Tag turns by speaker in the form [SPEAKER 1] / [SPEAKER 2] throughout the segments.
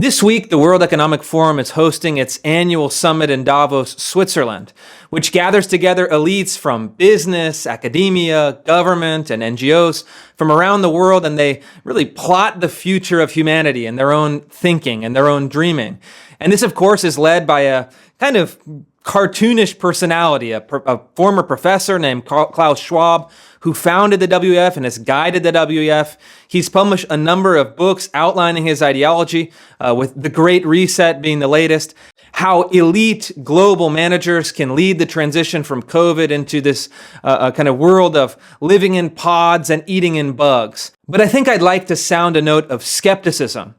[SPEAKER 1] This week, the World Economic Forum is hosting its annual summit in Davos, Switzerland, which gathers together elites from business, academia, government, and NGOs from around the world, and they really plot the future of humanity in their own thinking and their own dreaming. And this, of course, is led by a kind of cartoonish personality, a former professor named Klaus Schwab, who founded the WEF and has guided the WEF. He's published a number of books outlining his ideology, with the Great Reset being the latest, how elite global managers can lead the transition from COVID into this kind of world of living in pods and eating in bugs. But I think I'd like to sound a note of skepticism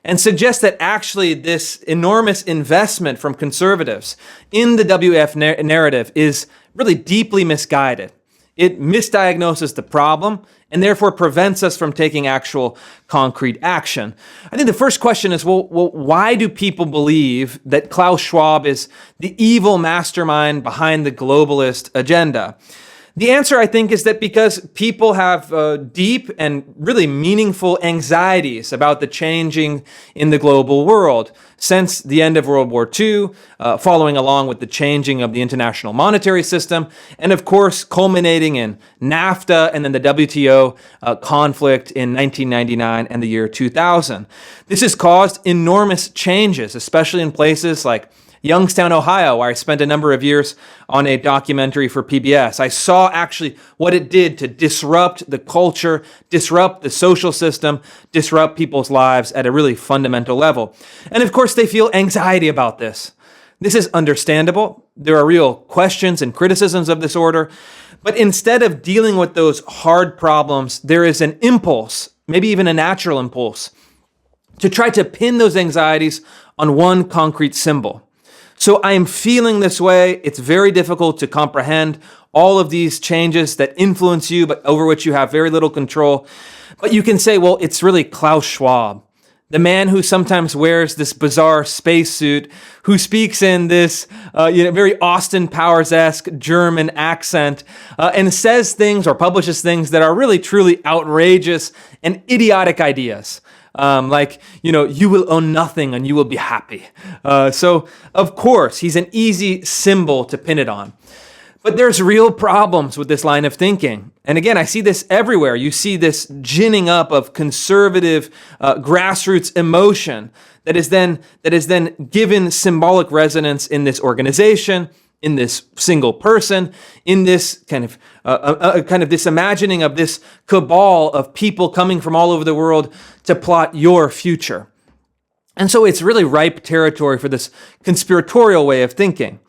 [SPEAKER 1] and suggest that actually this enormous investment from conservatives in the WEF narrative is really deeply misguided. It misdiagnoses the problem and therefore prevents us from taking actual concrete action. I think the first question is, well, why do people believe that Klaus Schwab is the evil mastermind behind the globalist agenda? The answer, I think, is that because people have deep and really meaningful anxieties about the changing in the global world since the end of World War II, following along with the changing of the international monetary system, and of course, culminating in NAFTA and then the WTO conflict in 1999 and the year 2000. This has caused enormous changes, especially in places like Youngstown, Ohio, where I spent a number of years on a documentary for PBS. I saw actually what it did to disrupt the culture, disrupt the social system, disrupt people's lives at a really fundamental level. And of course, they feel anxiety about this. This is understandable. There are real questions and criticisms of this order. But instead of dealing with those hard problems, there is an impulse, maybe even a natural impulse, to try to pin those anxieties on one concrete symbol. So I am feeling this way. It's very difficult to comprehend all of these changes that influence you, but over which you have very little control. But you can say, well, it's really Klaus Schwab, the man who sometimes wears this bizarre spacesuit, who speaks in this very Austin Powers-esque German accent, and says things or publishes things that are really, truly outrageous and idiotic ideas. You will own nothing and you will be happy. So, of course, he's an easy symbol to pin it on. But there's real problems with this line of thinking. And again, I see this everywhere. You see this ginning up of conservative grassroots emotion that is then given symbolic resonance in this organization, in this single person, in this kind of this imagining of this cabal of people coming from all over the world to plot your future. And so it's really ripe territory for this conspiratorial way of thinking.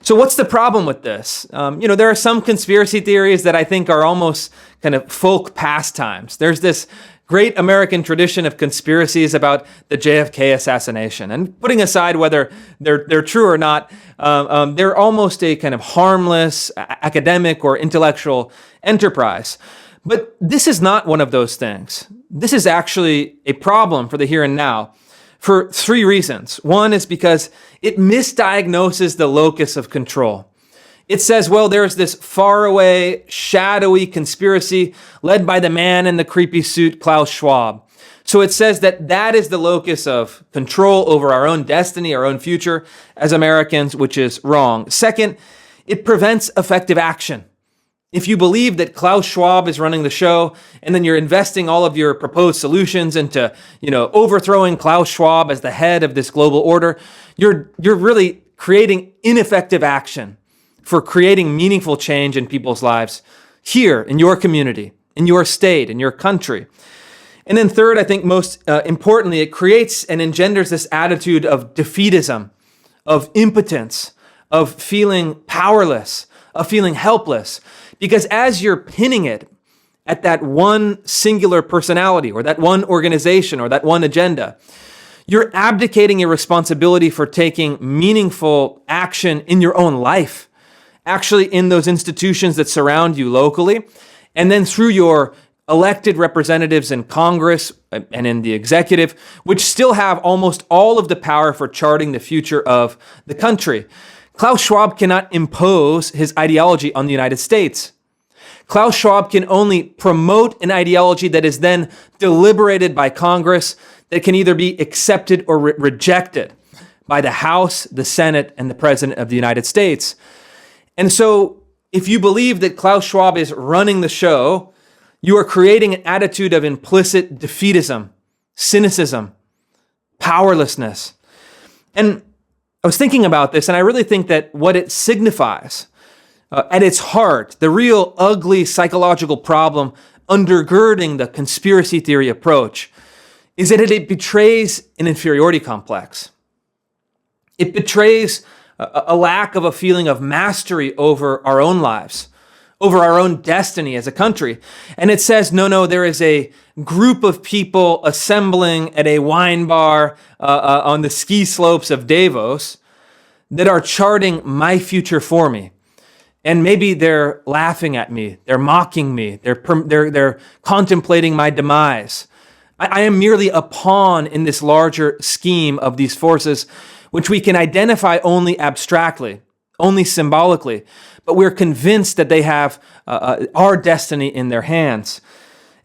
[SPEAKER 1] So what's the problem with this? There are some conspiracy theories that I think are almost kind of folk pastimes. There's this great American tradition of conspiracies about the JFK assassination. And putting aside whether they're true or not, they're almost a kind of harmless academic or intellectual enterprise. But this is not one of those things. This is actually a problem for the here and now for three reasons. One is because it misdiagnoses the locus of control. It says, well, there's this faraway, shadowy conspiracy led by the man in the creepy suit, Klaus Schwab. So it says that is the locus of control over our own destiny, our own future as Americans, which is wrong. Second, it prevents effective action. If you believe that Klaus Schwab is running the show and then you're investing all of your proposed solutions into, overthrowing Klaus Schwab as the head of this global order, you're really creating ineffective action for creating meaningful change in people's lives here in your community, in your state, in your country. And then third, I think most importantly, it creates and engenders this attitude of defeatism, of impotence, of feeling powerless, of feeling helpless. Because as you're pinning it at that one singular personality or that one organization or that one agenda, you're abdicating your responsibility for taking meaningful action in your own life, actually in those institutions that surround you locally, and then through your elected representatives in Congress and in the executive, which still have almost all of the power for charting the future of the country. Klaus Schwab cannot impose his ideology on the United States. Klaus Schwab can only promote an ideology that is then deliberated by Congress, that can either be accepted or rejected by the House, the Senate, and the President of the United States. And so if you believe that Klaus Schwab is running the show, you are creating an attitude of implicit defeatism, cynicism, powerlessness. And I was thinking about this, and I really think that what it signifies, at its heart, the real ugly psychological problem undergirding the conspiracy theory approach, is that it betrays an inferiority complex. It betrays a lack of a feeling of mastery over our own lives, over our own destiny as a country. And it says, no, there is a group of people assembling at a wine bar on the ski slopes of Davos that are charting my future for me. And maybe they're laughing at me, they're mocking me, they're contemplating my demise. I am merely a pawn in this larger scheme of these forces, which we can identify only abstractly, only symbolically, but we're convinced that they have our destiny in their hands.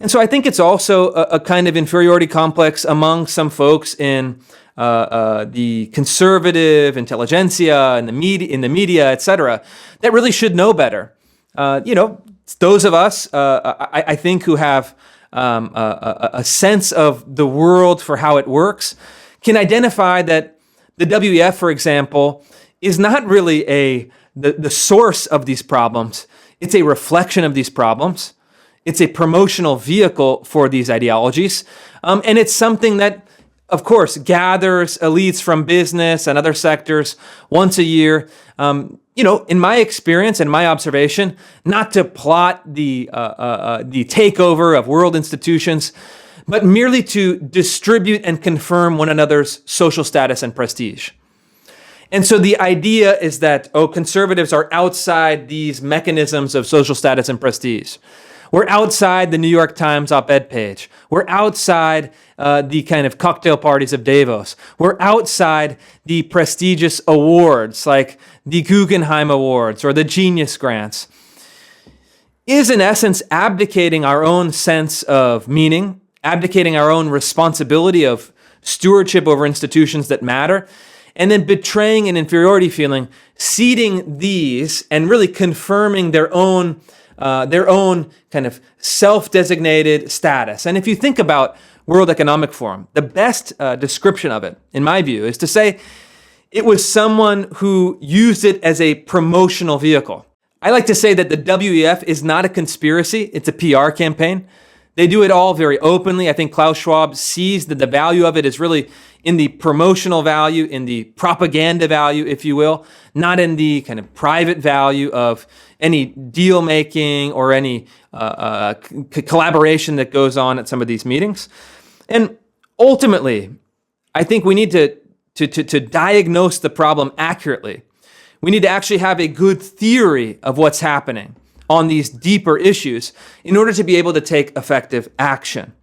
[SPEAKER 1] And so I think it's also a kind of inferiority complex among some folks in the conservative intelligentsia and in the media, etc., that really should know better. Those of us, I think, who have a sense of the world for how it works, can identify that the WEF, for example, is not really the source of these problems. It's a reflection of these problems. It's a promotional vehicle for these ideologies. And it's something that, of course, gathers elites from business and other sectors once a year. In my experience and my observation, not to plot the takeover of world institutions, but merely to distribute and confirm one another's social status and prestige. And so the idea is that, conservatives are outside these mechanisms of social status and prestige. We're outside the New York Times op-ed page. We're outside the kind of cocktail parties of Davos. We're outside the prestigious awards like the Guggenheim Awards or the Genius Grants. Is in essence abdicating our own sense of meaning, abdicating our own responsibility of stewardship over institutions that matter, and then betraying an inferiority feeling, ceding these and really confirming their own kind of self-designated status. And if you think about World Economic Forum, the best description of it, in my view, is to say it was someone who used it as a promotional vehicle. I like to say that the WEF is not a conspiracy, it's a PR campaign. They do it all very openly. I think Klaus Schwab sees that the value of it is really in the promotional value, in the propaganda value, if you will, not in the kind of private value of any deal making or any collaboration that goes on at some of these meetings. And ultimately, I think we need to diagnose the problem accurately. We need to actually have a good theory of what's happening on these deeper issues in order to be able to take effective action.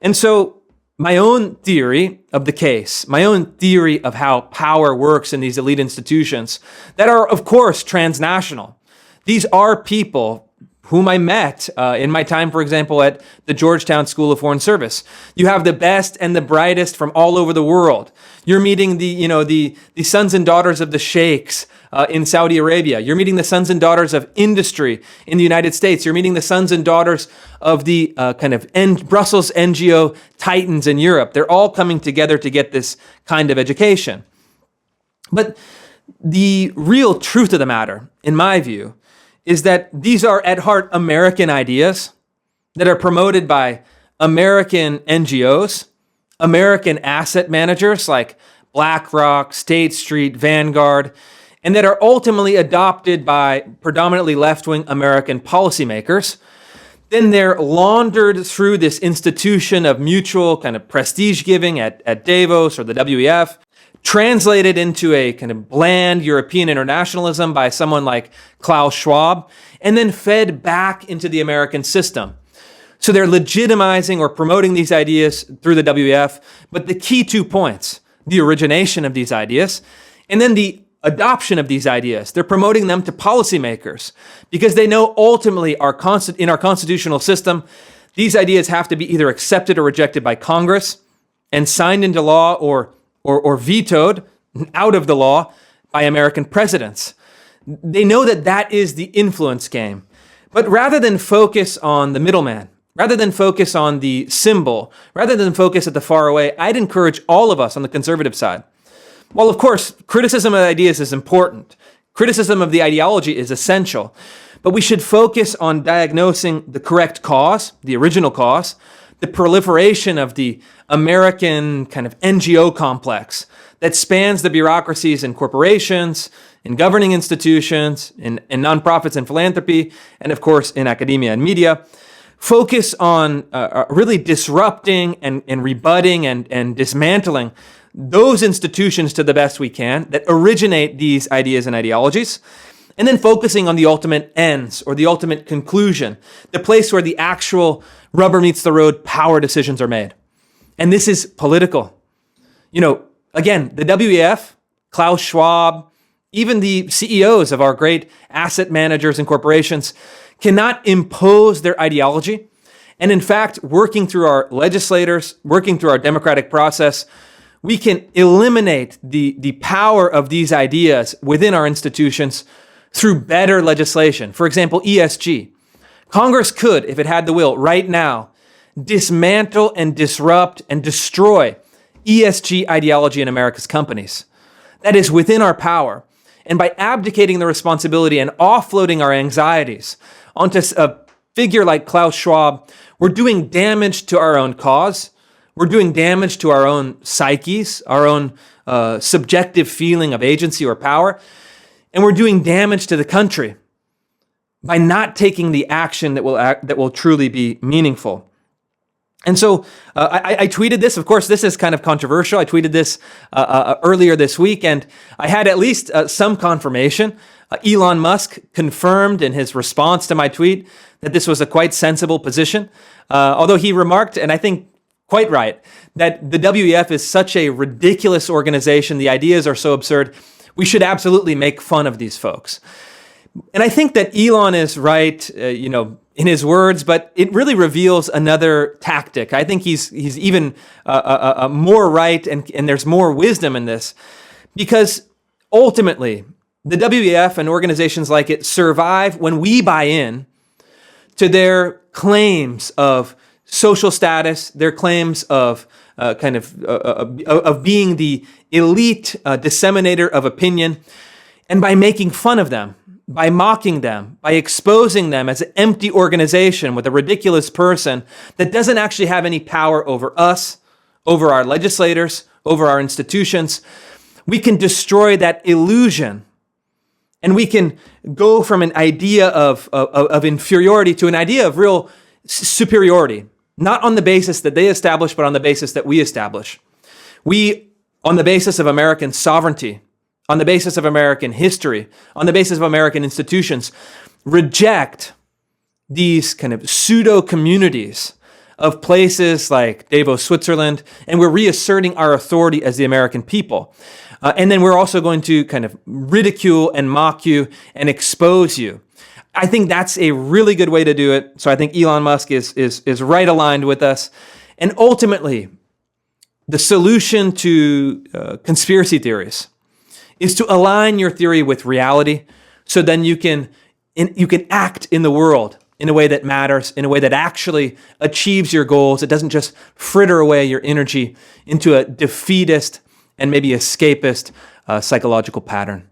[SPEAKER 1] And so my own theory of the case, my own theory of how power works in these elite institutions that are, of course, transnational. These are people whom I met in my time, for example, at the Georgetown School of Foreign Service. You have the best and the brightest from all over the world. You're meeting the sons and daughters of the sheikhs in Saudi Arabia. You're meeting the sons and daughters of industry in the United States. You're meeting the sons and daughters of the Brussels NGO titans in Europe. They're all coming together to get this kind of education. But the real truth of the matter, in my view, is that these are at heart American ideas that are promoted by American NGOs, American asset managers like BlackRock, State Street, Vanguard, and that are ultimately adopted by predominantly left-wing American policymakers. Then they're laundered through this institution of mutual kind of prestige giving at Davos or the WEF, translated into a kind of bland European internationalism by someone like Klaus Schwab, and then fed back into the American system. So they're legitimizing or promoting these ideas through the WEF, but the key 2 points, the origination of these ideas, and then the adoption of these ideas. They're promoting them to policymakers because they know ultimately in our constitutional system, these ideas have to be either accepted or rejected by Congress. and signed into law or vetoed out of the law by American presidents. They know that that is the influence game. But rather than focus on the middleman, rather than focus on the symbol, rather than focus at the far away, I'd encourage all of us on the conservative side. While, of course, criticism of ideas is important, criticism of the ideology is essential, but we should focus on diagnosing the correct cause, the original cause, the proliferation of the American kind of NGO complex that spans the bureaucracies in corporations, in governing institutions, in nonprofits and philanthropy, and of course in academia and media. Focus on really disrupting and rebutting and dismantling those institutions to the best we can that originate these ideas and ideologies, and then focusing on the ultimate ends or the ultimate conclusion, the place where the actual rubber meets the road power decisions are made. And this is political. Again, the WEF, Klaus Schwab, even the CEOs of our great asset managers and corporations cannot impose their ideology. And in fact, working through our legislators, working through our democratic process, we can eliminate the power of these ideas within our institutions through better legislation. For example, ESG. Congress could, if it had the will, right now, dismantle and disrupt and destroy ESG ideology in America's companies. That is within our power. And by abdicating the responsibility and offloading our anxieties onto a figure like Klaus Schwab, we're doing damage to our own cause. We're doing damage to our own psyches, our own subjective feeling of agency or power. And we're doing damage to the country by not taking the action that will truly be meaningful. And so I tweeted this. Of course, this is kind of controversial. I tweeted this earlier this week, and I had at least some confirmation. Elon Musk confirmed in his response to my tweet that this was a quite sensible position, although he remarked, and I think quite right, that the WEF is such a ridiculous organization. The ideas are so absurd. We should absolutely make fun of these folks. And I think that Elon is right, in his words, but it really reveals another tactic. I think he's even more right, and there's more wisdom in this, because ultimately, the WEF and organizations like it survive when we buy in to their claims of social status, their claims of of being the elite disseminator of opinion, and by making fun of them, by mocking them, by exposing them as an empty organization with a ridiculous person that doesn't actually have any power over us, over our legislators, over our institutions. We can destroy that illusion, and we can go from an idea of inferiority to an idea of real superiority, not on the basis that they establish, but on the basis that we establish. We, on the basis of American sovereignty, on the basis of American history, on the basis of American institutions, reject these kind of pseudo-communities of places like Davos, Switzerland, and we're reasserting our authority as the American people. And then we're also going to kind of ridicule and mock you and expose you. I think that's a really good way to do it. So I think Elon Musk is right aligned with us. And ultimately, the solution to conspiracy theories is to align your theory with reality, so then you can act in the world in a way that matters, in a way that actually achieves your goals. It doesn't just fritter away your energy into a defeatist and maybe escapist psychological pattern.